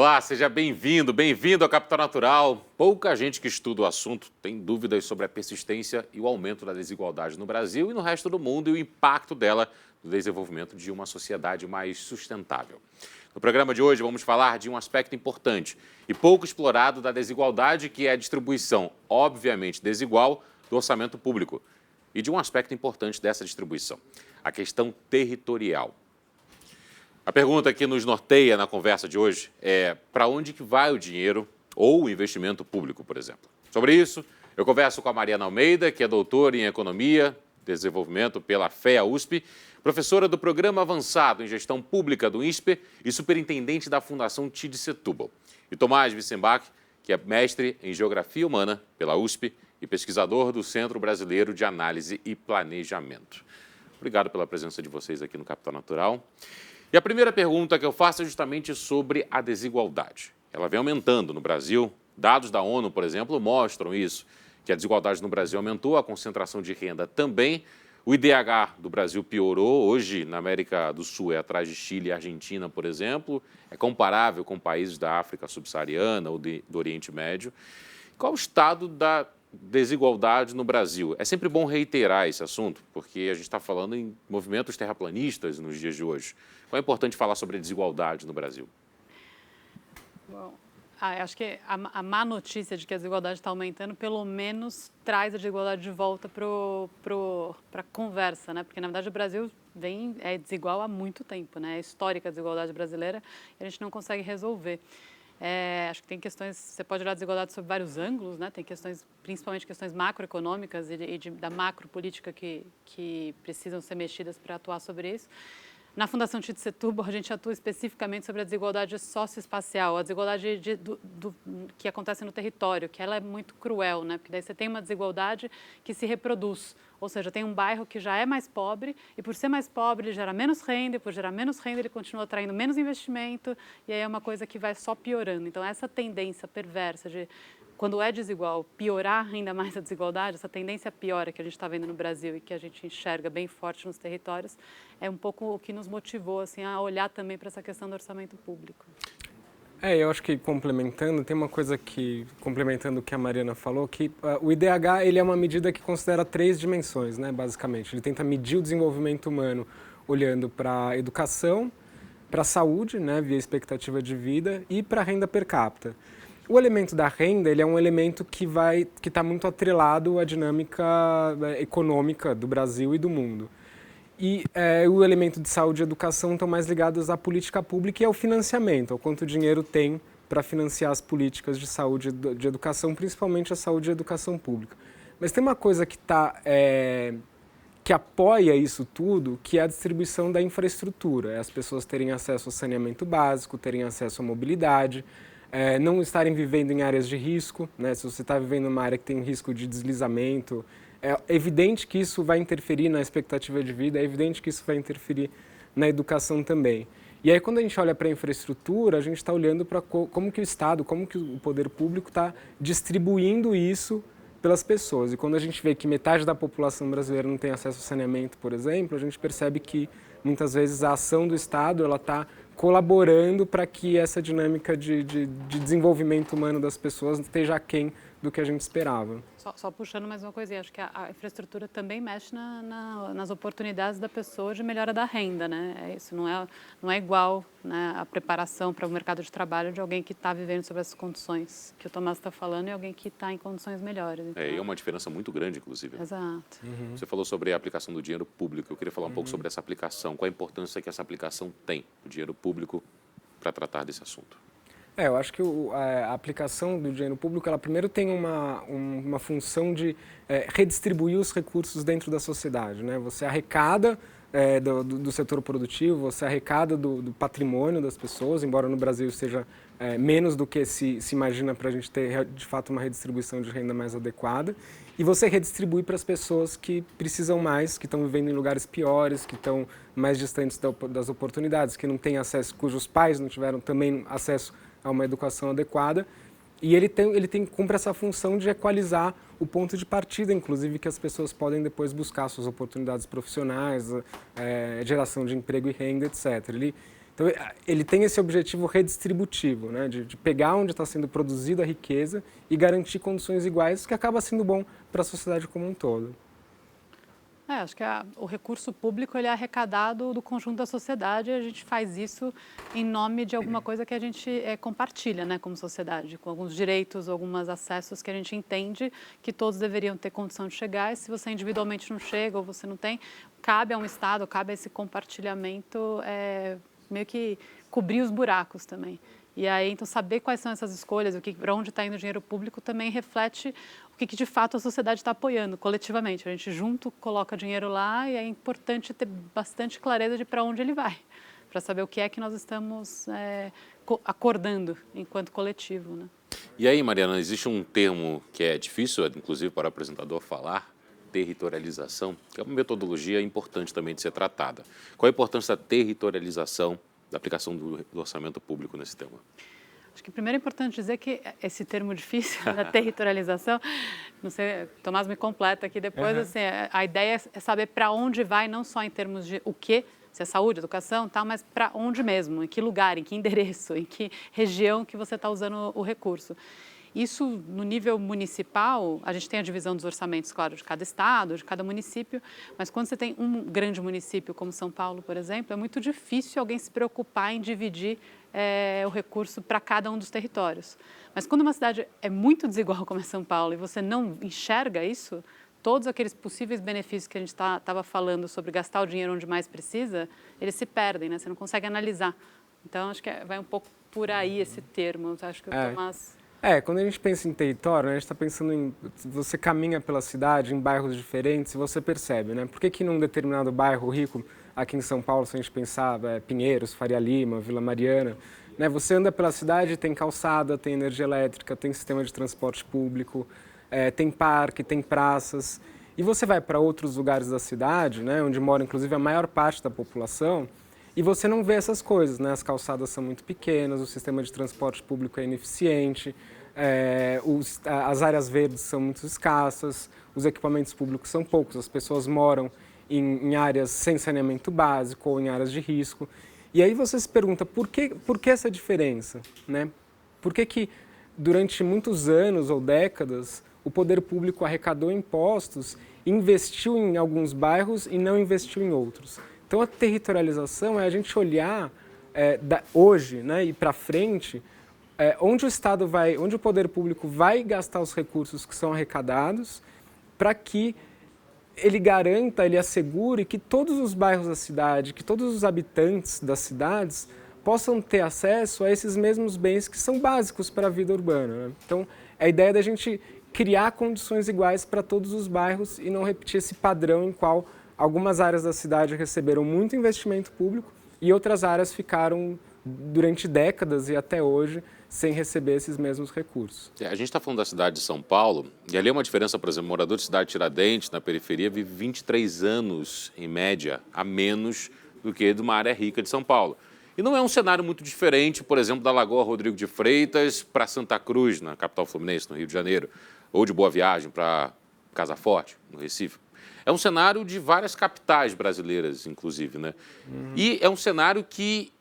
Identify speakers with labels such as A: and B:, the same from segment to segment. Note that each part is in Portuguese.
A: Olá, seja bem-vindo, bem-vindo ao Capital Natural. Pouca gente que estuda o assunto tem dúvidas sobre a persistência e o aumento da desigualdade no Brasil e no resto do mundo e o impacto dela no desenvolvimento de uma sociedade mais sustentável. No programa de hoje vamos falar de um aspecto importante e pouco explorado da desigualdade, que é a distribuição, obviamente desigual, do orçamento público. E de um aspecto importante dessa distribuição, a questão territorial. A pergunta que nos norteia na conversa de hoje é: para onde que vai o dinheiro ou o investimento público, por exemplo? Sobre isso, eu converso com a Mariana Almeida, que é doutora em Economia e Desenvolvimento pela FEA-USP, professora do Programa Avançado em Gestão Pública do INSPER e superintendente da Fundação TID Setúbal. E Tomás Wissenbach, que é mestre em Geografia Humana pela USP e pesquisador do Centro Brasileiro de Análise e Planejamento. Obrigado pela presença de vocês aqui no Capital Natural. E a primeira pergunta que eu faço é justamente sobre a desigualdade. Ela vem aumentando no Brasil. Dados da ONU, por exemplo, mostram isso, que a desigualdade no Brasil aumentou, a concentração de renda também. O IDH do Brasil piorou. Hoje, na América do Sul, é atrás de Chile e Argentina, por exemplo. É comparável com países da África subsaariana ou do Oriente Médio. Qual o estado da desigualdade no Brasil? É sempre bom reiterar esse assunto, porque a gente está falando em movimentos terraplanistas nos dias de hoje. Qual é importante falar sobre a desigualdade no Brasil?
B: Bom, acho que a má notícia de que a desigualdade está aumentando, pelo menos traz a desigualdade de volta para a conversa, né? Porque, na verdade, o Brasil é desigual há muito tempo, né? É histórica a desigualdade brasileira e a gente não consegue resolver. Acho que tem questões, você pode olhar a desigualdade sob vários ângulos, né? Tem questões, principalmente questões macroeconômicas da macropolítica que precisam ser mexidas para atuar sobre isso. Na Fundação TID Setúbal, a gente atua especificamente sobre a desigualdade socioespacial, a desigualdade que acontece no território, que ela é muito cruel, né? Porque daí você tem uma desigualdade que se reproduz, ou seja, tem um bairro que já é mais pobre e por ser mais pobre ele gera menos renda, e por gerar menos renda ele continua atraindo menos investimento e aí é uma coisa que vai só piorando. Então essa tendência perversa de, quando é desigual, piorar ainda mais a desigualdade, essa tendência piora que a gente está vendo no Brasil e que a gente enxerga bem forte nos territórios, é um pouco o que nos motivou assim, a olhar também para essa questão do orçamento público.
C: Eu acho que complementando, tem uma coisa que, complementando o que a Mariana falou, que o IDH ele é uma medida que considera 3 dimensões, né, basicamente. Ele tenta medir o desenvolvimento humano olhando para a educação, para a saúde, né, via expectativa de vida, e para a renda per capita. O elemento da renda ele é um elemento que está muito atrelado à dinâmica econômica do Brasil e do mundo. E o elemento de saúde e educação estão mais ligados à política pública e ao financiamento, ao quanto dinheiro tem para financiar as políticas de saúde e de educação, principalmente a saúde e a educação pública. Mas tem uma coisa que apoia isso tudo, que é a distribuição da infraestrutura. É as pessoas terem acesso ao saneamento básico, terem acesso à mobilidade, não estarem vivendo em áreas de risco, né? Se você está vivendo em uma área que tem risco de deslizamento, é evidente que isso vai interferir na expectativa de vida, é evidente que isso vai interferir na educação também. E aí, quando a gente olha para a infraestrutura, a gente está olhando para como que o Estado, como que o poder público está distribuindo isso pelas pessoas. E quando a gente vê que metade da população brasileira não tem acesso ao saneamento, por exemplo, a gente percebe que, muitas vezes, a ação do Estado está colaborando para que essa dinâmica de desenvolvimento humano das pessoas esteja aquém do que a gente esperava.
B: Só puxando mais uma coisinha, acho que a infraestrutura também mexe nas oportunidades da pessoa de melhora da renda, né? Isso não é igual, né, a preparação para o mercado de trabalho de alguém que está vivendo sob essas condições que o Tomás está falando e alguém que está em condições melhores. Então,
A: e é uma diferença muito grande, inclusive.
B: Exato.
A: Uhum. Você falou sobre a aplicação do dinheiro público. Eu queria falar um pouco sobre essa aplicação. Qual a importância que essa aplicação tem, o dinheiro público, para tratar desse assunto?
C: Eu acho que a aplicação do dinheiro público, ela primeiro tem uma função de redistribuir os recursos dentro da sociedade, né? Você arrecada do setor produtivo, você arrecada do patrimônio das pessoas, embora no Brasil seja menos do que se imagina para a gente ter, de fato, uma redistribuição de renda mais adequada, e você redistribui para as pessoas que precisam mais, que estão vivendo em lugares piores, que estão mais distantes das oportunidades, que não têm acesso, cujos pais não tiveram também acesso a uma educação adequada, e ele cumpre essa função de equalizar o ponto de partida, inclusive, que as pessoas podem depois buscar suas oportunidades profissionais, geração de emprego e renda, etc. Então, ele tem esse objetivo redistributivo, né, de pegar onde está sendo produzida a riqueza e garantir condições iguais, que acaba sendo bom para a sociedade como um todo.
B: Acho que o recurso público ele é arrecadado do conjunto da sociedade e a gente faz isso em nome de alguma coisa que a gente compartilha, né, como sociedade, com alguns direitos, alguns acessos que a gente entende que todos deveriam ter condição de chegar e se você individualmente não chega ou você não tem, cabe a um Estado, cabe a esse compartilhamento meio que cobrir os buracos também. E aí, então, saber quais são essas escolhas, para onde está indo o dinheiro público, também reflete o que de fato a sociedade está apoiando coletivamente. A gente junto coloca dinheiro lá e é importante ter bastante clareza de para onde ele vai, para saber o que é que nós estamos acordando enquanto coletivo, né?
A: E aí, Mariana, existe um termo que é difícil, inclusive, para o apresentador falar, territorialização, que é uma metodologia importante também de ser tratada. Qual a importância da territorialização da aplicação do orçamento público nesse tema?
B: Acho que primeiro é importante dizer que esse termo difícil, da territorialização, não sei, Tomás me completa aqui depois, assim, a ideia é saber para onde vai, não só em termos de o quê, se é saúde, educação, tal, mas para onde mesmo, em que lugar, em que endereço, em que região que você está usando o recurso. Isso, no nível municipal, a gente tem a divisão dos orçamentos, claro, de cada estado, de cada município, mas quando você tem um grande município como São Paulo, por exemplo, é muito difícil alguém se preocupar em dividir o recurso para cada um dos territórios. Mas quando uma cidade é muito desigual como é São Paulo e você não enxerga isso, todos aqueles possíveis benefícios que a gente estava falando sobre gastar o dinheiro onde mais precisa, eles se perdem, né? Você não consegue analisar. Então, acho que vai um pouco por aí esse termo. Acho que o Tomás...
C: Quando a gente pensa em território, né, a gente está pensando em... Você caminha pela cidade, em bairros diferentes, e você percebe, né? Por que num determinado bairro rico, aqui em São Paulo, se a gente pensar, Pinheiros, Faria Lima, Vila Mariana, né, você anda pela cidade, tem calçada, tem energia elétrica, tem sistema de transporte público, tem parque, tem praças. E você vai para outros lugares da cidade, né, onde mora, inclusive, a maior parte da população, e você não vê essas coisas, né? As calçadas são muito pequenas, o sistema de transporte público é ineficiente, as áreas verdes são muito escassas, os equipamentos públicos são poucos, as pessoas moram em áreas sem saneamento básico ou em áreas de risco. E aí você se pergunta, por que essa diferença, né? Por que durante muitos anos ou décadas o poder público arrecadou impostos, investiu em alguns bairros e não investiu em outros? Então, a territorialização é a gente olhar hoje, né, e para frente, onde o Estado vai, onde o poder público vai gastar os recursos que são arrecadados, para que ele garanta, ele assegure que todos os bairros da cidade, que todos os habitantes das cidades possam ter acesso a esses mesmos bens que são básicos para a vida urbana, né? Então, a ideia é da gente criar condições iguais para todos os bairros e não repetir esse padrão em qual algumas áreas da cidade receberam muito investimento público e outras áreas ficaram durante décadas e até hoje sem receber esses mesmos recursos.
A: A gente está falando da cidade de São Paulo e ali é uma diferença, por exemplo, morador de cidade de Tiradentes, na periferia, vive 23 anos, em média, a menos do que de uma área rica de São Paulo. E não é um cenário muito diferente, por exemplo, da Lagoa Rodrigo de Freitas para Santa Cruz, na capital fluminense, no Rio de Janeiro, ou de Boa Viagem para Casa Forte, no Recife. É um cenário de várias capitais brasileiras, inclusive, né? E é um cenário que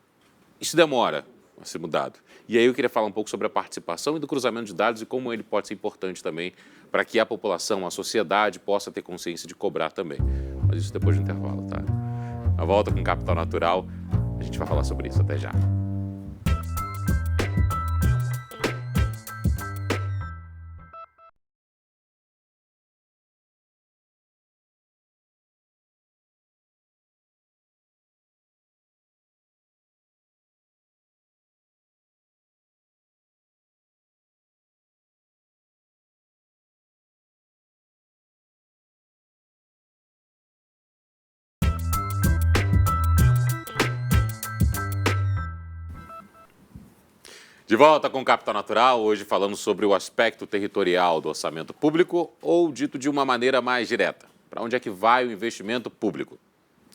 A: isso demora a ser mudado. E aí eu queria falar um pouco sobre a participação e do cruzamento de dados e como ele pode ser importante também para que a população, a sociedade possa ter consciência de cobrar também. Mas isso depois do intervalo, tá? A volta com Capital Natural, a gente vai falar sobre isso. Até já. De volta com o Capital Natural, hoje falando sobre o aspecto territorial do orçamento público, ou dito de uma maneira mais direta, para onde é que vai o investimento público?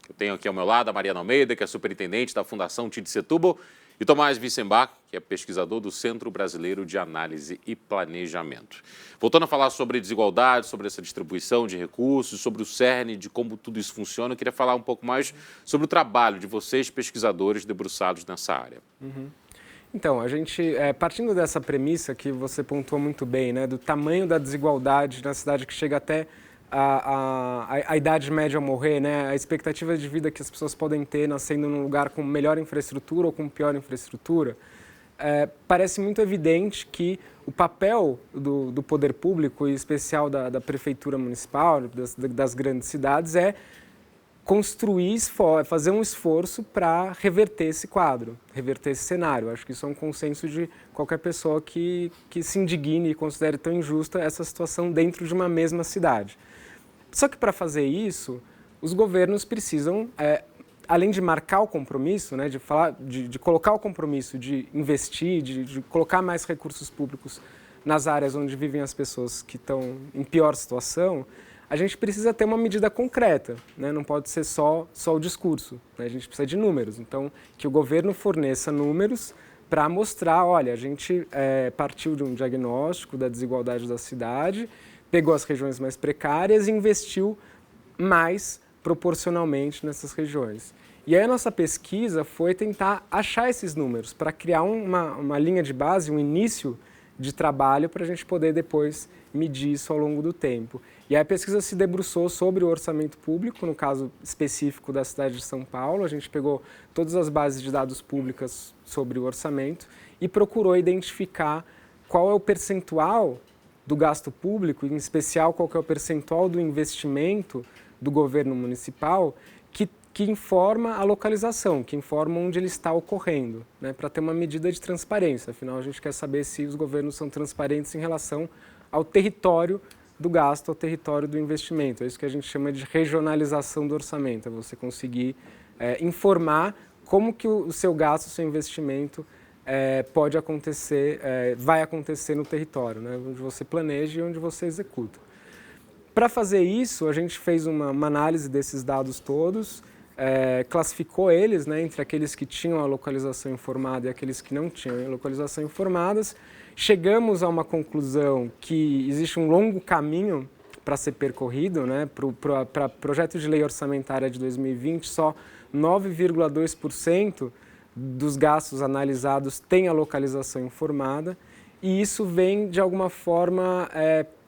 A: Eu tenho aqui ao meu lado a Mariana Almeida, que é superintendente da Fundação Tid Setúbal, E Tomás Wissenbach, que é pesquisador do Centro Brasileiro de Análise e Planejamento. Voltando a falar sobre desigualdade, sobre essa distribuição de recursos, sobre o cerne de como tudo isso funciona, eu queria falar um pouco mais sobre o trabalho de vocês, pesquisadores debruçados nessa área.
C: Então, a gente, partindo dessa premissa que você pontuou muito bem, né, do tamanho da desigualdade na cidade que chega até a idade média a morrer, né, a expectativa de vida que as pessoas podem ter nascendo num lugar com melhor infraestrutura ou com pior infraestrutura, parece muito evidente que o papel do poder público, em especial da prefeitura municipal, das grandes cidades, é construir, fazer um esforço para reverter esse quadro, reverter esse cenário. Acho que isso é um consenso de qualquer pessoa que se indigne e considere tão injusta essa situação dentro de uma mesma cidade. Só que para fazer isso, os governos precisam, além de marcar o compromisso, né, de colocar o compromisso de investir, de colocar mais recursos públicos nas áreas onde vivem as pessoas que estão em pior situação, a gente precisa ter uma medida concreta, né? Não pode ser só o discurso, né? A gente precisa de números. Então, que o governo forneça números para mostrar, olha, a gente partiu de um diagnóstico da desigualdade da cidade, pegou as regiões mais precárias e investiu mais proporcionalmente nessas regiões. E aí a nossa pesquisa foi tentar achar esses números para criar uma linha de base, um início de trabalho para a gente poder depois medir isso ao longo do tempo. E aí a pesquisa se debruçou sobre o orçamento público, no caso específico da cidade de São Paulo. A gente pegou todas as bases de dados públicas sobre o orçamento e procurou identificar qual é o percentual do gasto público, em especial qual que é o percentual do investimento do governo municipal que informa a localização, que informa onde ele está ocorrendo, né, para ter uma medida de transparência. Afinal, a gente quer saber se os governos são transparentes em relação ao território do gasto, ao território do investimento. É isso que a gente chama de regionalização do orçamento, é você conseguir informar como que o seu gasto, o seu investimento pode acontecer, vai acontecer no território, né, onde você planeja e onde você executa. Para fazer isso, a gente fez uma análise desses dados todos, classificou eles, né, entre aqueles que tinham a localização informada e aqueles que não tinham a localização informadas. Chegamos a uma conclusão que existe um longo caminho para ser percorrido, né, para projeto de lei orçamentária de 2020, só 9,2% dos gastos analisados tem a localização informada, e isso vem, de alguma forma,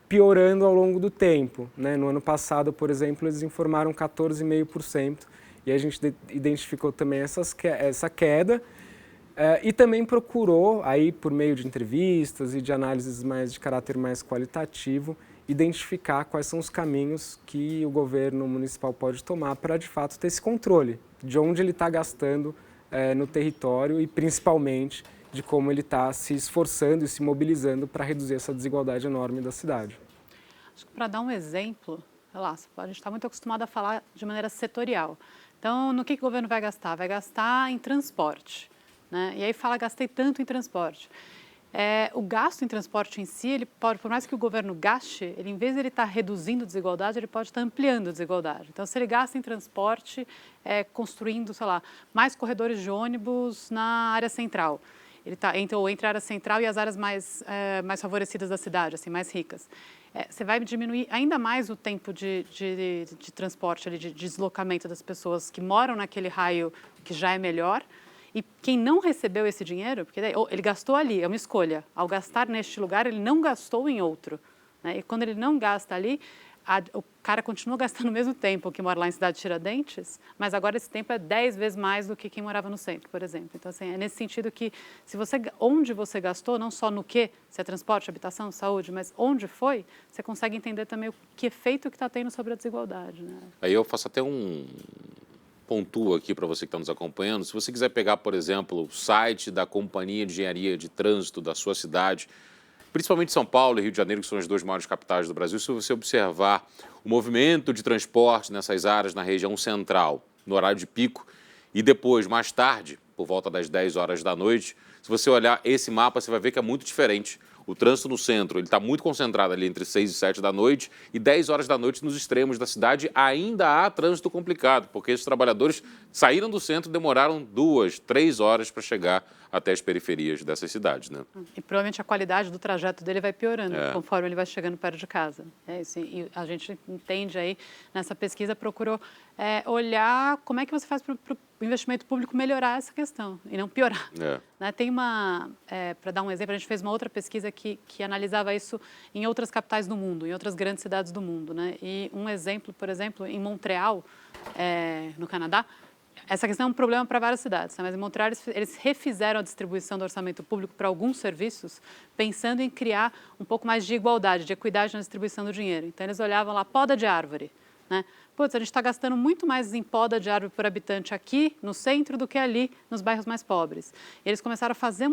C: piorando ao longo do tempo, né? No ano passado, por exemplo, eles informaram 14,5%, e a gente identificou também essa queda, e também procurou, aí, por meio de entrevistas e de análises de caráter mais qualitativo, identificar quais são os caminhos que o governo municipal pode tomar para, de fato, ter esse controle de onde ele está gastando no território e, principalmente, de como ele está se esforçando e se mobilizando para reduzir essa desigualdade enorme da cidade.
B: Acho que para dar um exemplo, a gente está muito acostumado a falar de maneira setorial. Então, no que o governo vai gastar? Vai gastar em transporte, né? E aí fala, gastei tanto em transporte. O gasto em transporte em si, ele pode, por mais que o governo gaste, ele, em vez de ele estar reduzindo desigualdade, ele pode estar ampliando a desigualdade. Então, se ele gasta em transporte, construindo, sei lá, mais corredores de ônibus na área central, ele está entre a área central e as áreas mais favorecidas da cidade, assim, mais ricas. Você vai diminuir ainda mais o tempo de transporte, de deslocamento das pessoas que moram naquele raio que já é melhor. E quem não recebeu esse dinheiro, porque ele gastou ali, é uma escolha. Ao gastar neste lugar, ele não gastou em outro, né? E quando ele não gasta ali, o cara continua gastando o mesmo tempo que mora lá em Cidade Tiradentes, mas agora esse tempo é 10 vezes mais do que quem morava no centro, por exemplo. Então, assim, é nesse sentido que, onde você gastou, não só no que, se é transporte, habitação, saúde, mas onde foi, você consegue entender também o que efeito que está tendo sobre a desigualdade, né?
A: Aí eu faço até pontuo aqui para você que está nos acompanhando. Se você quiser pegar, por exemplo, o site da Companhia de Engenharia de Trânsito da sua cidade, principalmente São Paulo e Rio de Janeiro, que são as duas maiores capitais do Brasil, se você observar o movimento de transporte nessas áreas na região central, no horário de pico, e depois, mais tarde, por volta das 10 horas da noite, se você olhar esse mapa, você vai ver que é muito diferente. O trânsito no centro ele está muito concentrado ali entre 6 e 7 da noite e 10 horas da noite nos extremos da cidade ainda há trânsito complicado, porque esses trabalhadores saíram do centro e demoraram 2, 3 horas para chegar até as periferias dessas cidades, né?
B: E provavelmente a qualidade do trajeto dele vai piorando conforme ele vai chegando perto de casa. É isso. E a gente entende aí, nessa pesquisa, procurou olhar como é que você faz para o investimento público melhorar essa questão e não piorar. Né? Tem para dar um exemplo, a gente fez uma outra pesquisa que analisava isso em outras capitais do mundo, em outras grandes cidades do mundo. Né? E um exemplo, por exemplo, em Montreal, no Canadá, essa questão é um problema para várias cidades, né? Mas em Montreal eles refizeram a distribuição do orçamento público para alguns serviços, pensando em criar um pouco mais de igualdade, de equidade na distribuição do dinheiro. Então eles olhavam lá, poda de árvore, né? Putz, a gente está gastando muito mais em poda de árvore por habitante aqui no centro do que ali nos bairros mais pobres. E eles começaram a fazer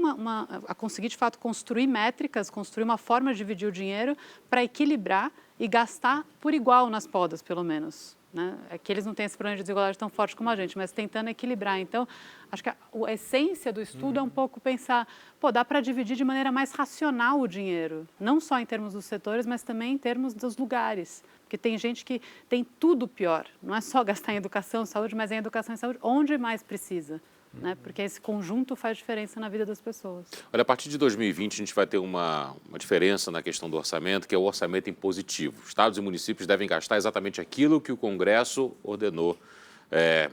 B: a conseguir de fato construir métricas, construir uma forma de dividir o dinheiro para equilibrar e gastar por igual nas podas, pelo menos. Né? É que eles não têm esse problema de desigualdade tão forte como a gente, mas tentando equilibrar. Então, acho que a essência do estudo é um pouco pensar, dá para dividir de maneira mais racional o dinheiro, não só em termos dos setores, mas também em termos dos lugares. Porque tem gente que tem tudo pior, não é só gastar em educação, saúde, mas em educação e saúde onde mais precisa. Né? Porque esse conjunto faz diferença na vida das pessoas.
A: Olha, a partir de 2020 a gente vai ter uma diferença na questão do orçamento, que é o orçamento impositivo. Estados e municípios devem gastar exatamente aquilo que o Congresso ordenou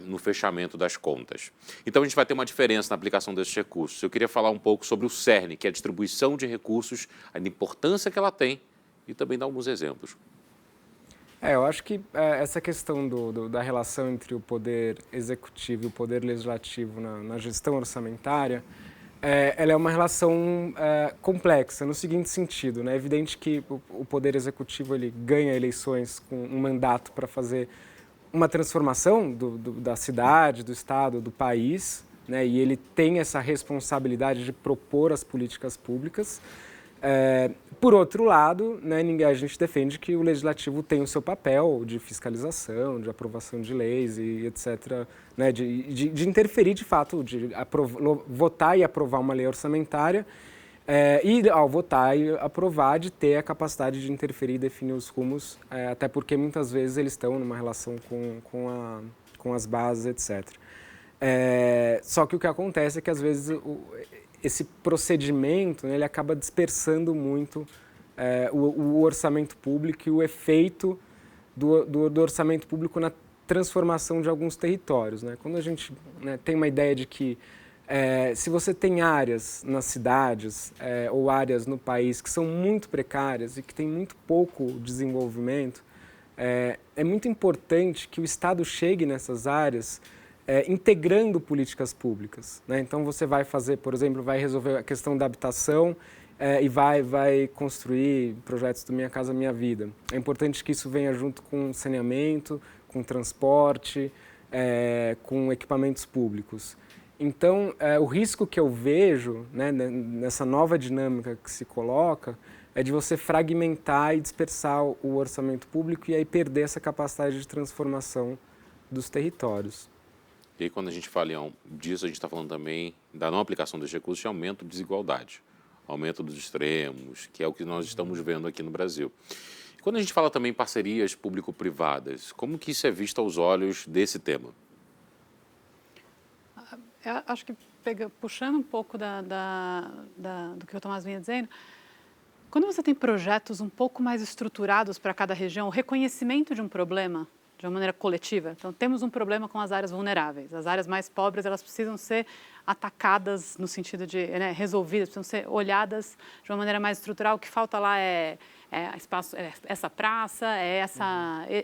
A: no fechamento das contas. Então a gente vai ter uma diferença na aplicação desses recursos. Eu queria falar um pouco sobre o CERN, que é a distribuição de recursos, a importância que ela tem e também dar alguns exemplos.
C: Eu acho que essa questão da relação entre o poder executivo e o poder legislativo na gestão orçamentária, ela é uma relação complexa, no seguinte sentido, né? É evidente que o poder executivo ele ganha eleições com um mandato para fazer uma transformação da cidade, do estado, do país, né? E ele tem essa responsabilidade de propor as políticas públicas. Por outro lado, né, a gente defende que o legislativo tem o seu papel de fiscalização, de aprovação de leis e etc., né, de interferir de fato, de votar e aprovar uma lei orçamentária e, ao votar e aprovar, de ter a capacidade de interferir e definir os rumos, até porque muitas vezes eles estão numa relação com as bases, etc. Só que o que acontece é que, às vezes, esse procedimento, né, ele acaba dispersando muito o orçamento público e o efeito do orçamento público na transformação de alguns territórios. Né? Quando a gente tem uma ideia de que se você tem áreas nas cidades ou áreas no país que são muito precárias e que têm muito pouco desenvolvimento, é muito importante que o Estado chegue nessas áreas integrando políticas públicas. Né? Então, você vai fazer, por exemplo, vai resolver a questão da habitação e vai construir projetos do Minha Casa Minha Vida. É importante que isso venha junto com saneamento, com transporte, com equipamentos públicos. Então, o risco que eu vejo, né, nessa nova dinâmica que se coloca é de você fragmentar e dispersar o orçamento público e aí perder essa capacidade de transformação dos territórios.
A: E aí, quando a gente fala disso, a gente está falando também da não aplicação dos recursos de aumento de desigualdade, aumento dos extremos, que é o que nós estamos vendo aqui no Brasil. E quando a gente fala também em parcerias público-privadas, como que isso é visto aos olhos desse tema?
B: Eu acho que, puxando um pouco do que o Tomás vinha dizendo, quando você tem projetos um pouco mais estruturados para cada região, o reconhecimento de um problema de uma maneira coletiva. Então, temos um problema com as áreas vulneráveis. As áreas mais pobres, elas precisam ser atacadas no sentido de resolvidas, precisam ser olhadas de uma maneira mais estrutural. O que falta lá espaço, essa praça,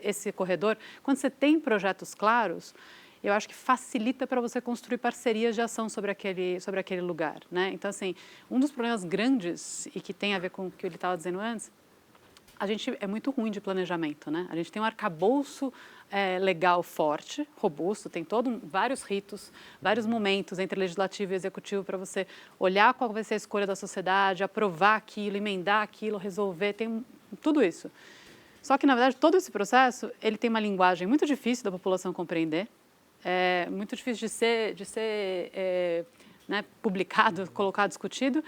B: esse corredor. Quando você tem projetos claros, eu acho que facilita para você construir parcerias de ação sobre aquele lugar. Né? Então, assim, um dos problemas grandes, e que tem a ver com o que ele estava dizendo antes, a gente é muito ruim de planejamento, né? A gente tem um arcabouço legal forte, robusto, tem vários ritos, vários momentos entre legislativo e executivo para você olhar qual vai ser a escolha da sociedade, aprovar aquilo, emendar aquilo, resolver, tem tudo isso. Só que, na verdade, todo esse processo, ele tem uma linguagem muito difícil da população compreender, muito difícil de ser publicado, colocado, discutido.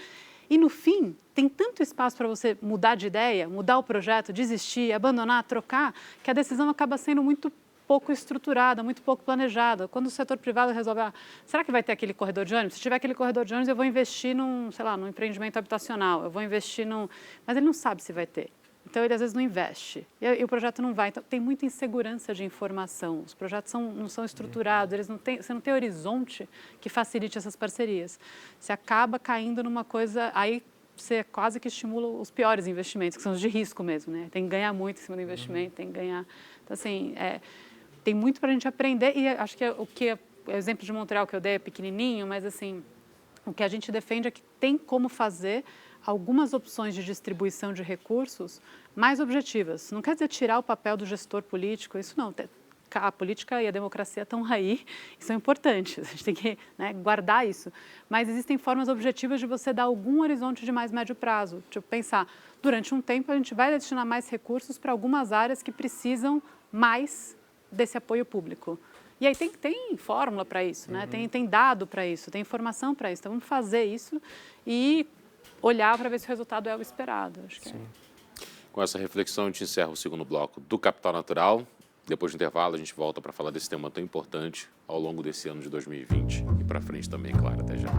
B: E, no fim, tem tanto espaço para você mudar de ideia, mudar o projeto, desistir, abandonar, trocar, que a decisão acaba sendo muito pouco estruturada, muito pouco planejada. Quando o setor privado resolve, será que vai ter aquele corredor de ônibus? Se tiver aquele corredor de ônibus, eu vou investir num empreendimento habitacional, eu vou investir num... Mas ele não sabe se vai ter. Então, ele às vezes não investe. E o projeto não vai. Então, tem muita insegurança de informação. Os projetos não são estruturados, você não tem horizonte que facilite essas parcerias. Você acaba caindo numa coisa... Aí você quase que estimula os piores investimentos, que são os de risco mesmo, né? Tem que ganhar muito em cima do investimento, tem que ganhar... Então, assim, tem muito para a gente aprender. E acho que o exemplo de Montreal que eu dei é pequenininho, mas, assim, o que a gente defende é que tem como fazer algumas opções de distribuição de recursos mais objetivas. Não quer dizer tirar o papel do gestor político, isso não. A política e a democracia estão aí e são importantes, a gente tem que, né, guardar isso. Mas existem formas objetivas de você dar algum horizonte de mais médio prazo. Tipo, pensar, durante um tempo a gente vai destinar mais recursos para algumas áreas que precisam mais desse apoio público. E aí tem fórmula para isso, né? Tem dado para isso, tem informação para isso. Então, vamos fazer isso e olhar para ver se o resultado é o esperado. Acho que
A: Com essa reflexão, a gente encerra o segundo bloco do Capital Natural. Depois do intervalo, a gente volta para falar desse tema tão importante ao longo desse ano de 2020 e para frente também, claro. Até já.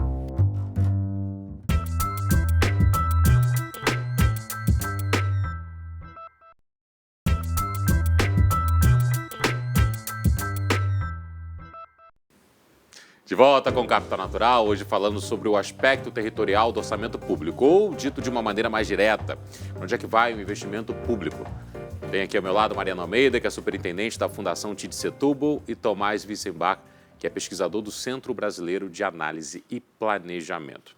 A: De volta com o Capital Natural, hoje falando sobre o aspecto territorial do orçamento público, ou dito de uma maneira mais direta, onde é que vai o investimento público? Tem aqui ao meu lado Mariana Almeida, que é superintendente da Fundação Tid Setúbal, e Tomás Wissenbach, que é pesquisador do Centro Brasileiro de Análise e Planejamento.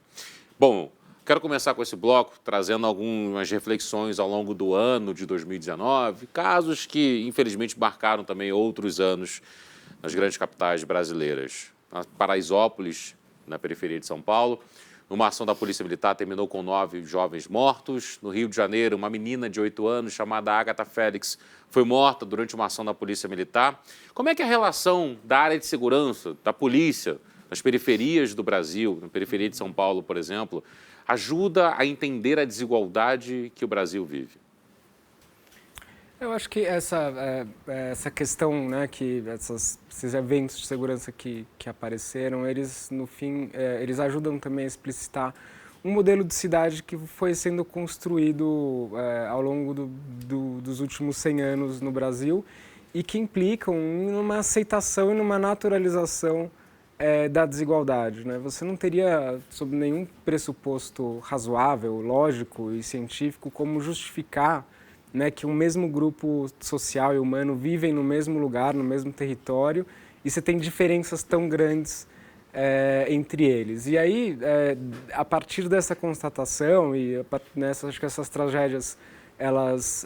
A: Bom, quero começar com esse bloco trazendo algumas reflexões ao longo do ano de 2019, casos que infelizmente marcaram também outros anos nas grandes capitais brasileiras. Na Paraisópolis, na periferia de São Paulo, uma ação da Polícia Militar terminou com 9 jovens mortos. No Rio de Janeiro, uma menina de 8 anos, chamada Agatha Félix, foi morta durante uma ação da Polícia Militar. Como é que é a relação da área de segurança, da polícia, nas periferias do Brasil, na periferia de São Paulo, por exemplo, ajuda a entender a desigualdade que o Brasil vive?
C: Eu acho que essa questão, né, que esses eventos de segurança que apareceram, eles, no fim, eles ajudam também a explicitar um modelo de cidade que foi sendo construído ao longo dos últimos 100 anos no Brasil e que implicam numa aceitação e numa naturalização da desigualdade, né? Você não teria, sob nenhum pressuposto razoável, lógico e científico, como justificar, né, que um mesmo grupo social e humano vivem no mesmo lugar, no mesmo território, e você tem diferenças tão grandes entre eles. E aí, a partir dessa constatação, acho que essas tragédias, elas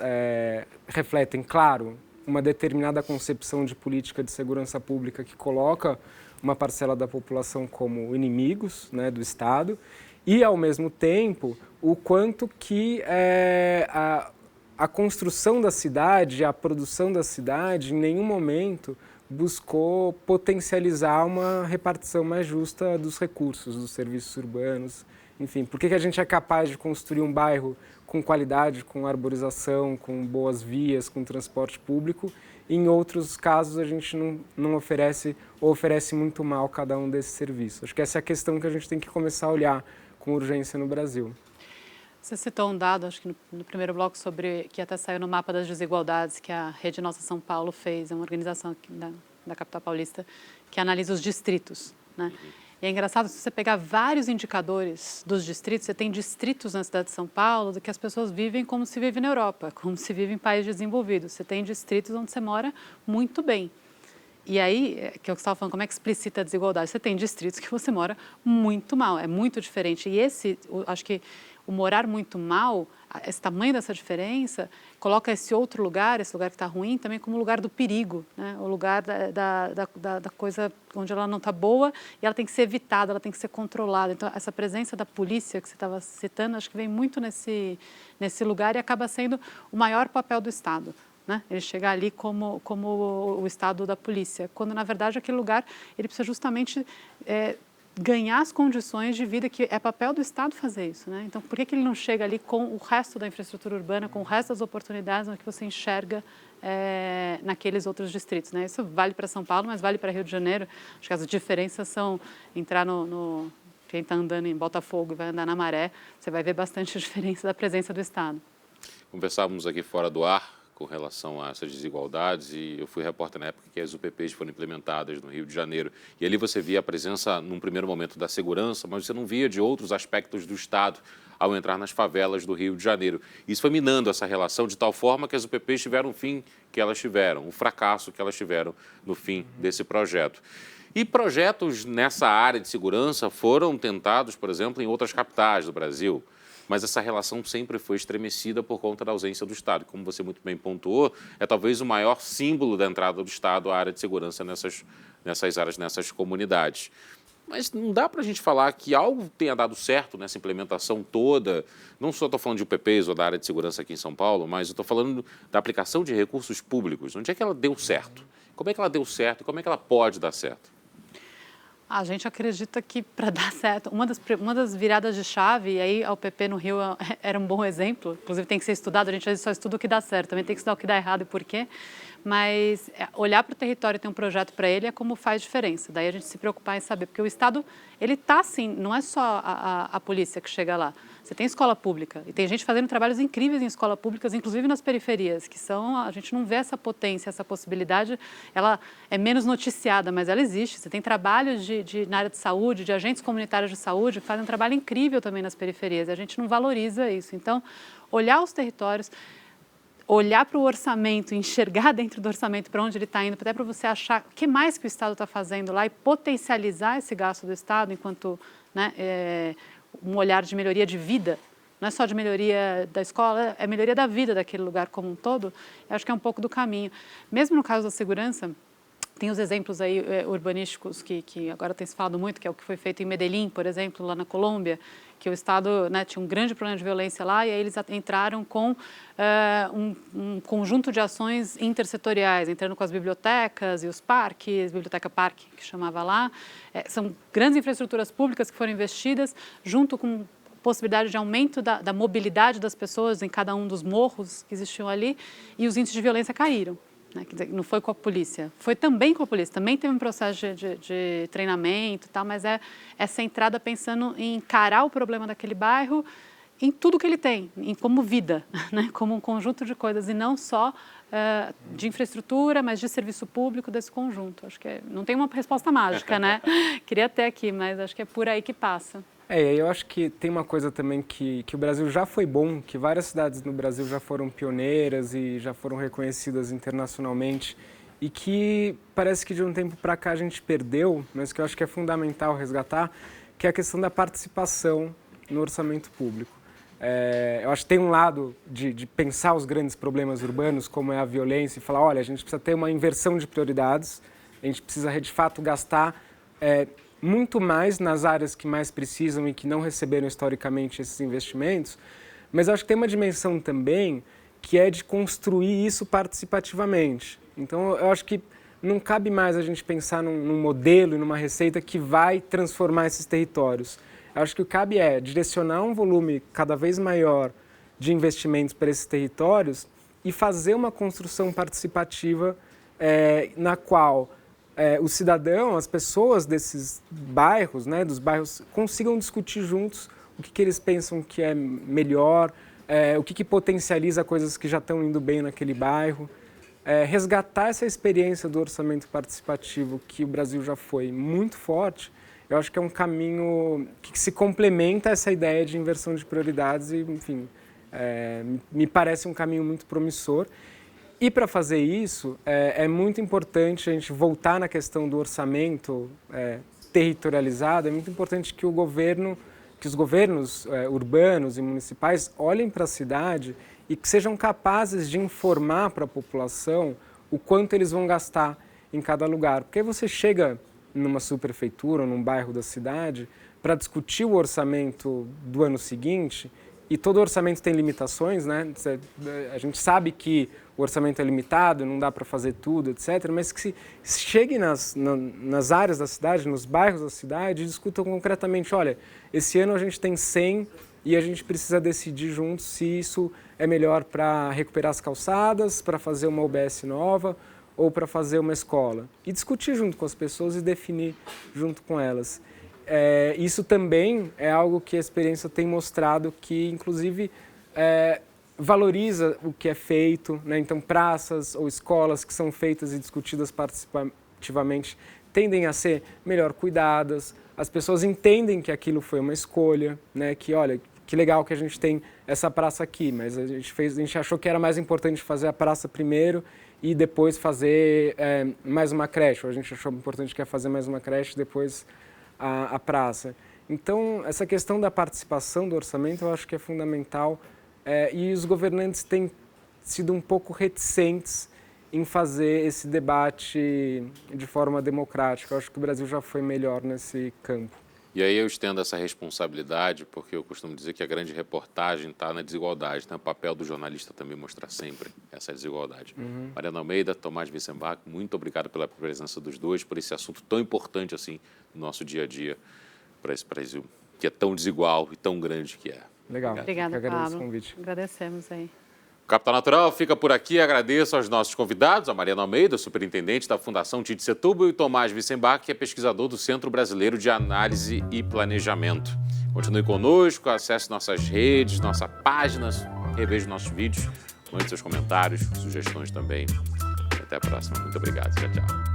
C: refletem, claro, uma determinada concepção de política de segurança pública que coloca uma parcela da população como inimigos, né, do Estado, e, ao mesmo tempo, o quanto que a construção da cidade, a produção da cidade, em nenhum momento buscou potencializar uma repartição mais justa dos recursos, dos serviços urbanos. Enfim, por que a gente é capaz de construir um bairro com qualidade, com arborização, com boas vias, com transporte público, e em outros casos a gente não oferece ou oferece muito mal cada um desses serviços? Acho que essa é a questão que a gente tem que começar a olhar com urgência no Brasil.
B: Você citou um dado, acho que no primeiro bloco, que até saiu no mapa das desigualdades, que a Rede Nossa São Paulo fez, é uma organização aqui da capital paulista, que analisa os distritos, né? E é engraçado, se você pegar vários indicadores dos distritos, você tem distritos na cidade de São Paulo do que as pessoas vivem como se vive na Europa, como se vive em países desenvolvidos. Você tem distritos onde você mora muito bem. E aí, que é o que você estava falando, como é que explicita a desigualdade? Você tem distritos que você mora muito mal, é muito diferente. E acho que o morar muito mal, esse tamanho dessa diferença, coloca esse outro lugar, esse lugar que está ruim, também como lugar do perigo, né? O lugar da coisa onde ela não está boa e ela tem que ser evitada, ela tem que ser controlada. Então, essa presença da polícia que você estava citando, acho que vem muito nesse lugar e acaba sendo o maior papel do Estado, né? Ele chegar ali como o Estado da polícia, quando, na verdade, aquele lugar ele precisa justamente ganhar as condições de vida, que é papel do Estado fazer isso, né? Então, por que ele não chega ali com o resto da infraestrutura urbana, com o resto das oportunidades que você enxerga naqueles outros distritos, né? Isso vale para São Paulo, mas vale para Rio de Janeiro. Acho que as diferenças são entrar quem está andando em Botafogo e vai andar na Maré, você vai ver bastante a diferença da presença do Estado.
A: Conversávamos aqui fora do ar com relação a essas desigualdades e eu fui repórter na época que as UPPs foram implementadas no Rio de Janeiro. E ali você via a presença, num primeiro momento, da segurança, mas você não via de outros aspectos do Estado ao entrar nas favelas do Rio de Janeiro. Isso foi minando essa relação de tal forma que as UPPs tiveram o fim que elas tiveram, o fracasso que elas tiveram no fim desse projeto. E projetos nessa área de segurança foram tentados, por exemplo, em outras capitais do Brasil. Mas essa relação sempre foi estremecida por conta da ausência do Estado. Como você muito bem pontuou, é talvez o maior símbolo da entrada do Estado à área de segurança nessas áreas, nessas comunidades. Mas não dá para a gente falar que algo tenha dado certo nessa implementação toda. Não só estou falando de UPPs ou da área de segurança aqui em São Paulo, mas eu estou falando da aplicação de recursos públicos. Onde é que ela deu certo? Como é que ela deu certo e como é que ela pode dar certo?
B: A gente acredita que para dar certo, uma das viradas de chave, e aí a UPP no Rio era um bom exemplo, inclusive tem que ser estudado, a gente só estuda o que dá certo, também tem que estudar o que dá errado e por quê, mas olhar para o território e ter um projeto para ele é como faz diferença, daí a gente se preocupar em saber, porque o Estado, ele está assim, não é só a polícia que chega lá, você tem escola pública e tem gente fazendo trabalhos incríveis em escolas públicas, inclusive nas periferias, que são, a gente não vê essa potência, essa possibilidade, ela é menos noticiada, mas ela existe. Você tem trabalhos na área de saúde, de agentes comunitários de saúde, que fazem um trabalho incrível também nas periferias, e a gente não valoriza isso. Então, olhar os territórios, olhar para o orçamento, enxergar dentro do orçamento para onde ele está indo, até para você achar o que mais que o Estado está fazendo lá e potencializar esse gasto do Estado enquanto, né, um olhar de melhoria de vida, não é só de melhoria da escola, é melhoria da vida daquele lugar como um todo, eu acho que é um pouco do caminho. Mesmo no caso da segurança, tem os exemplos aí urbanísticos que agora tem se falado muito, que é o que foi feito em Medellín, por exemplo, lá na Colômbia, que o Estado, né, tinha um grande problema de violência lá e aí eles entraram com um conjunto de ações intersetoriais, entrando com as bibliotecas e os parques, Biblioteca Parque, que chamava lá. São grandes infraestruturas públicas que foram investidas junto com possibilidade de aumento da mobilidade das pessoas em cada um dos morros que existiam ali e os índices de violência caíram. Quer dizer, não foi com a polícia, foi também com a polícia, também teve um processo de treinamento e tal, mas é centrada pensando em encarar o problema daquele bairro em tudo que ele tem, como vida, né? Como um conjunto de coisas e não só de infraestrutura, mas de serviço público desse conjunto. Acho que não tem uma resposta mágica, né? Queria ter aqui, mas acho que é por aí que passa.
C: Eu acho que tem uma coisa também que o Brasil já foi bom, que várias cidades no Brasil já foram pioneiras e já foram reconhecidas internacionalmente e que parece que de um tempo para cá a gente perdeu, mas que eu acho que é fundamental resgatar, que é a questão da participação no orçamento público. Eu acho que tem um lado de pensar os grandes problemas urbanos, como é a violência, e falar, olha, a gente precisa ter uma inversão de prioridades, a gente precisa de fato gastar muito mais nas áreas que mais precisam e que não receberam historicamente esses investimentos, mas acho que tem uma dimensão também que é de construir isso participativamente. Então, eu acho que não cabe mais a gente pensar num modelo e numa receita que vai transformar esses territórios. Eu acho que o que cabe é direcionar um volume cada vez maior de investimentos para esses territórios e fazer uma construção participativa na qual o cidadão, as pessoas desses bairros, né, dos bairros, consigam discutir juntos o que eles pensam que é melhor, o que potencializa coisas que já estão indo bem naquele bairro. Resgatar essa experiência do orçamento participativo que o Brasil já foi muito forte, eu acho que é um caminho que se complementa a essa ideia de inversão de prioridades e, enfim, me parece um caminho muito promissor. E para fazer isso, é muito importante a gente voltar na questão do orçamento territorializado, é muito importante que os governos urbanos e municipais olhem para a cidade e que sejam capazes de informar para a população o quanto eles vão gastar em cada lugar. Porque aí você chega numa subprefeitura ou num bairro da cidade para discutir o orçamento do ano seguinte e todo orçamento tem limitações, né? A gente sabe que o orçamento é limitado, não dá para fazer tudo, etc., mas que se chegue nas áreas da cidade, nos bairros da cidade, e discutam concretamente, olha, esse ano a gente tem 100 e a gente precisa decidir juntos se isso é melhor para recuperar as calçadas, para fazer uma UBS nova ou para fazer uma escola. E discutir junto com as pessoas e definir junto com elas. Isso também é algo que a experiência tem mostrado que, inclusive, valoriza o que é feito, né? Então, praças ou escolas que são feitas e discutidas participativamente tendem a ser melhor cuidadas, as pessoas entendem que aquilo foi uma escolha, né? Que, olha, que legal que a gente tem essa praça aqui, mas a gente achou que era mais importante fazer a praça primeiro e depois fazer mais uma creche, ou a gente achou importante que é fazer mais uma creche depois a praça. Então, essa questão da participação do orçamento eu acho que é fundamental e os governantes têm sido um pouco reticentes em fazer esse debate de forma democrática. Eu acho que o Brasil já foi melhor nesse campo.
A: E aí eu estendo essa responsabilidade, porque eu costumo dizer que a grande reportagem está na desigualdade, né? O papel do jornalista também mostrar sempre essa desigualdade. Mariana Almeida, Tomás Wissenbach, muito obrigado pela presença dos dois, por esse assunto tão importante assim no nosso dia a dia, para esse Brasil que é tão desigual e tão grande que é.
C: Legal.
B: Obrigada, Pablo.
C: O convite.
B: Agradecemos aí.
A: O Capital Natural fica por aqui. Agradeço aos nossos convidados, a Mariana Almeida, superintendente da Fundação Tite Setúbal, e o Tomás Wissenbach, que é pesquisador do Centro Brasileiro de Análise e Planejamento. Continue conosco, acesse nossas redes, nossa página, reveja nossos vídeos, mande seus comentários, sugestões também. E até a próxima. Muito obrigado. Tchau, tchau.